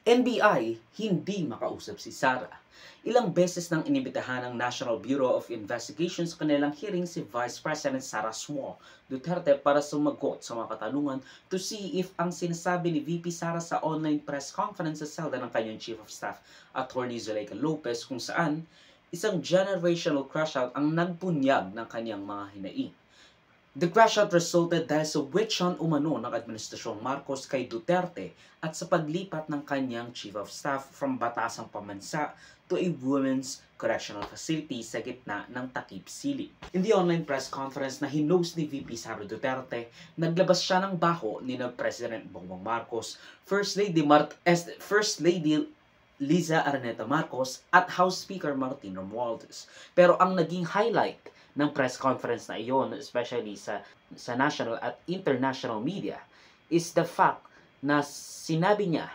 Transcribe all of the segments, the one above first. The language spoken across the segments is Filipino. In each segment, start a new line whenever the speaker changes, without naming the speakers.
NBI, hindi makausap si Sara. Ilang beses nang inibitahan ng National Bureau of Investigation sa kanilang hearing si Vice President Sara Suo Duterte para sumagot sa mga katanungan to see if ang sinasabi ni VP Sara sa online press conference sa selda ng kanyang Chief of Staff, Attorney Zuleika Lopez, kung saan isang generational crash out ang nagbunyag ng kanyang mga hinaing. The crash out resulted dahil sa witch hunt umano ng Administrasyong Marcos kay Duterte at sa paglipat ng kanyang Chief of Staff from Batasang Pamansa to a women's correctional facility sa gitna ng Takip Siling. In the online press conference na hinost ni VP Sara Duterte, naglabas siya ng baho ni President Bongbong Marcos, First Lady Liza Araneta Marcos at House Speaker Martin Romualdez. Pero ang naging highlight ng press conference na iyon, especially sa national at international media, is the fact na sinabi niya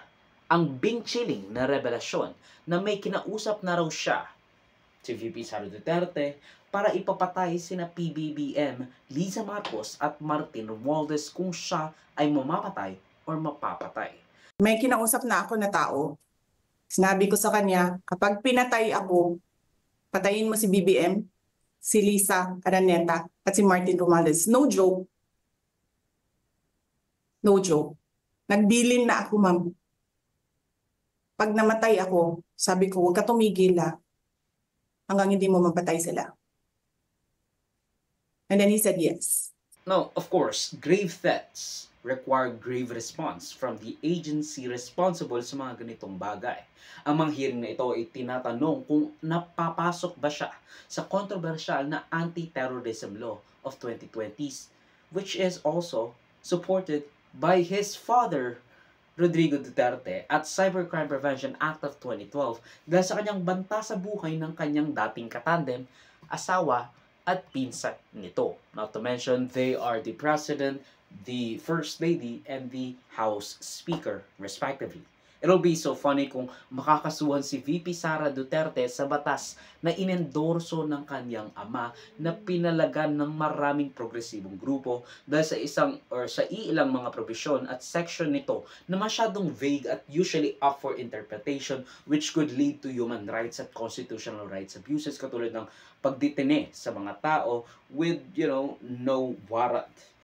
ang bing-chilling na revelasyon na may kinausap na raw siya si VP Sara Duterte para ipapatay sina PBBM, Liza Marcos at Martin Romualdez kung siya ay mamapatay or mapapatay.
May kinausap na ako na tao. Sinabi ko sa kanya, kapag pinatay ako, patayin mo si BBM, si Liza Araneta at si Martin Romualdez. No joke. No joke. Nagbilin na ako, ma'am. Pag namatay ako, sabi ko, huwag ka tumigil hanggang hindi mo mapatay sila. And then he said yes.
Now, of course, grave threats require grave response from the agency responsible sa mga ganitong bagay. Ang mga hearing na ito ay tinatanong kung napapasok ba siya sa controversial na anti-terrorism law of 2020s, which is also supported by his father, Rodrigo Duterte, at Cybercrime Prevention Act of 2012 dahil sa kanyang banta sa buhay ng kanyang dating katandem, asawa, at pinsan nito. Not to mention, they are the President, the First Lady, and the House Speaker, respectively. It'll be so funny kung makakasuhan si VP Sara Duterte sa batas na inendorso ng kanyang ama na pinalagan ng maraming progresibong grupo dahil sa iilang mga probisyon at section nito na masyadong vague at usually up for interpretation, which could lead to human rights at constitutional rights abuses katulad ng pagdetene sa mga tao with, no warrant.